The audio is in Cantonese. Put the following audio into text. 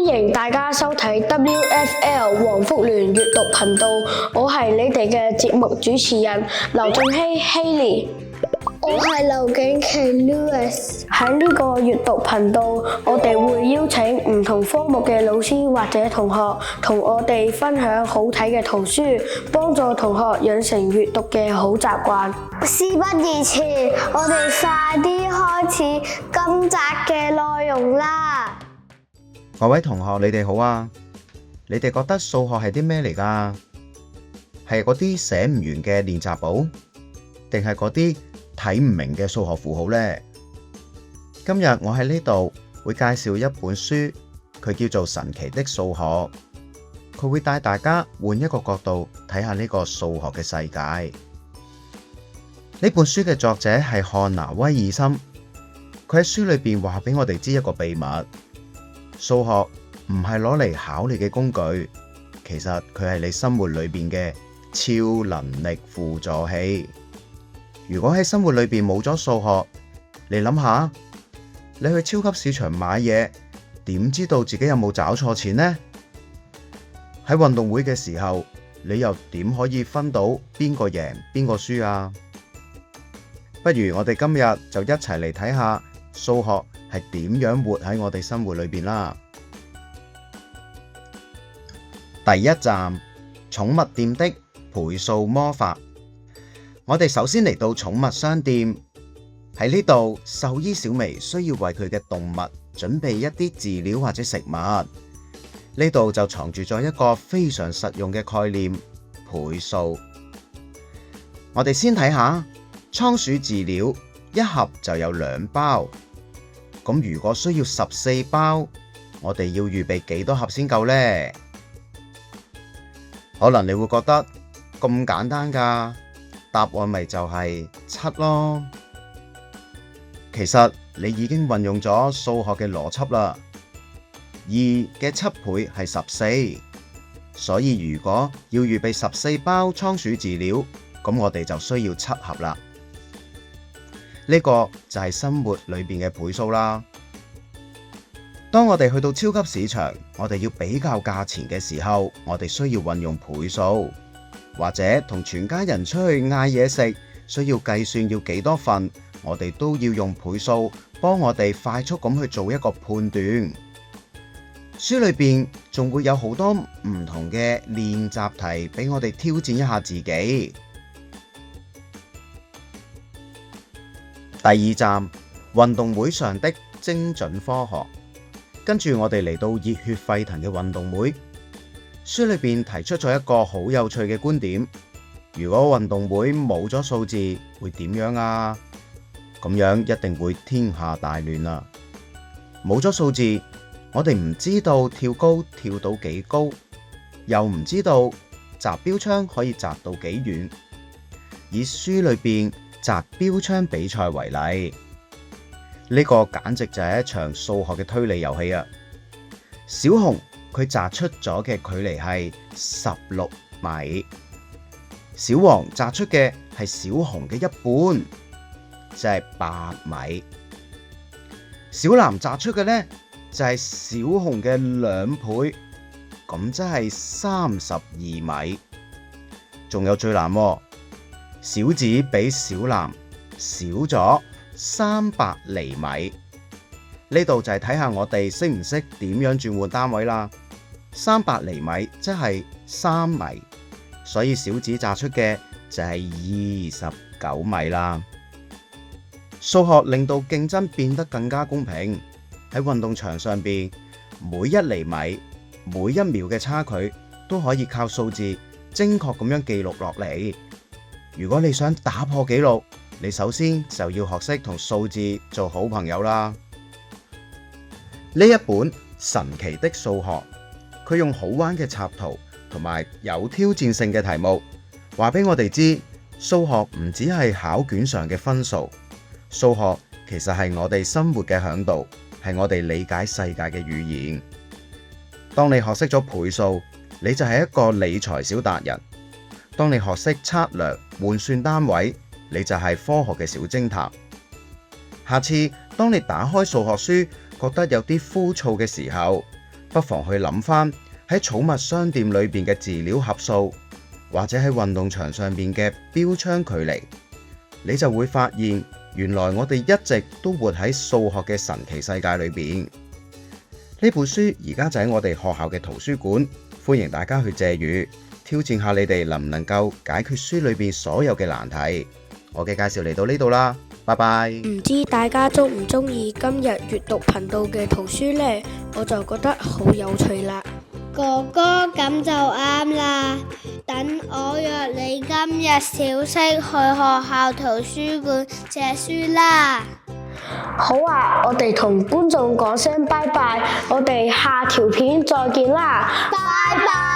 迎大家收睇 WFL 黃福聯閱讀頻道，我係你哋嘅節目主持人劉俊熙 Haley， 我係劉景琪 Louis。喺呢個閱讀頻道，我哋會邀請唔同科目嘅老師或者同學，同我哋分享好睇嘅圖書，幫助同學養成閱讀嘅好習慣。事不宜遲，我哋快啲開始今集嘅內容啦！各位同學，你哋好啊！你哋覺得數學係啲咩嚟㗎？係嗰啲寫唔完嘅練習簿，定係嗰啲睇唔明嘅數學符號呢？今日我喺呢度會介紹一本書，佢叫做《神奇的數學》，佢會帶大家換一個角度睇下呢個數學嘅世界。呢本書嘅作者係漢娜威爾森，佢喺書裏邊話俾我哋知一個秘密：數學唔係攞嚟考你嘅工具，其實佢係你生活裏邊嘅超能力輔助器。如果喺生活裏邊冇咗數學，你諗下，你去超級市場買嘢，點知道自己有冇找錯錢呢？喺運動會嘅時候，你又點可以分到邊個贏邊個輸啊？不如我哋今日就一齊嚟睇下數學係點樣活喺我哋生活裏邊啦。第一站，寵物店的倍數魔法。我哋首先嚟到寵物商店，喺呢度，獸醫小薇需要為佢嘅動物準備一啲飼料或者食物。呢度就藏住咗一個非常實用嘅概念——倍數。我哋先睇下倉鼠飼料，一盒就有2包。咁如果需要14包，我哋要預備幾多盒先夠呢？可能你會覺得咁簡單㗎，答案咪就係7咯。其實你已經運用咗數學嘅邏輯啦。2嘅7倍係14，所以如果要預備14包倉鼠飼料，咁我哋就需要7盒啦。呢個就係生活裏邊嘅倍數啦。當我哋去到超級市場，我哋要比較價錢嘅時候，我哋需要運用倍數，或者同全家人出去嗌嘢食，需要計算要幾多份，我哋都要用倍數幫我哋快速咁去做一個判斷。書裏邊仲會有好多唔同嘅練習題俾我哋挑戰一下自己。第二站，運動會上的精準科學。跟住我哋嚟到熱血沸騰嘅運動會。書裏邊提出咗一個好有趣嘅觀點：如果運動會冇咗數字，會點樣啊？咁樣一定會天下大亂啦。冇咗數字，我哋唔知道跳高跳到幾高，又唔知道擲標槍可以擲到幾遠。以書裏邊擲標槍比賽為例，呢個簡直就係一場數學嘅推理遊戲啊！小紅佢擲出咗嘅距離係16米，小黃擲出嘅係小紅嘅1半，即係8米。小藍擲出嘅呢，就係小紅嘅2倍，咁即係32米。仲有最難喎，小紫比小藍少咗300厘米。呢度就係睇下我哋識唔識點樣轉換單位啦。300厘米即係3米，所以小紫擲出嘅就係29米啦。數學令到競爭變得更加公平。喺運動場上邊，每1厘米、每1秒嘅差距都可以靠數字精確咁樣記錄落嚟。如果你想打破紀錄，你首先就要學識同數字做好朋友啦。呢一本神奇的數學，佢用好玩嘅插圖同埋有挑戰性嘅題目，話俾我哋知，數學唔只係考卷上嘅分數，數學其實係我哋生活嘅嚮導，係我哋理解世界嘅語言。當你學識咗倍數，你就係一個理財小達人；當你學識測量換算單位，你就係科學嘅小偵探。下次當你打開數學書，覺得有啲枯燥嘅時候，不妨去諗翻喺寵物商店裏邊嘅飼料盒數，或者喺運動場上邊嘅標槍距離，你就會發現原來我哋一直都活喺數學嘅神奇世界裏邊。呢本書而家就喺我哋學校嘅圖書館，歡迎大家去借閱，挑戰下你哋能唔能夠解決書裏邊所有嘅難題。我嘅介紹嚟到呢度啦，拜拜。唔知大家鍾唔鍾意今日閱讀頻道嘅圖書呢？我就覺得好有趣啦。哥哥，咁就啱啦。等我約你今日小息去學校圖書館借書啦。好啊，我哋同觀眾講聲拜拜，我哋下條片再見啦，拜拜。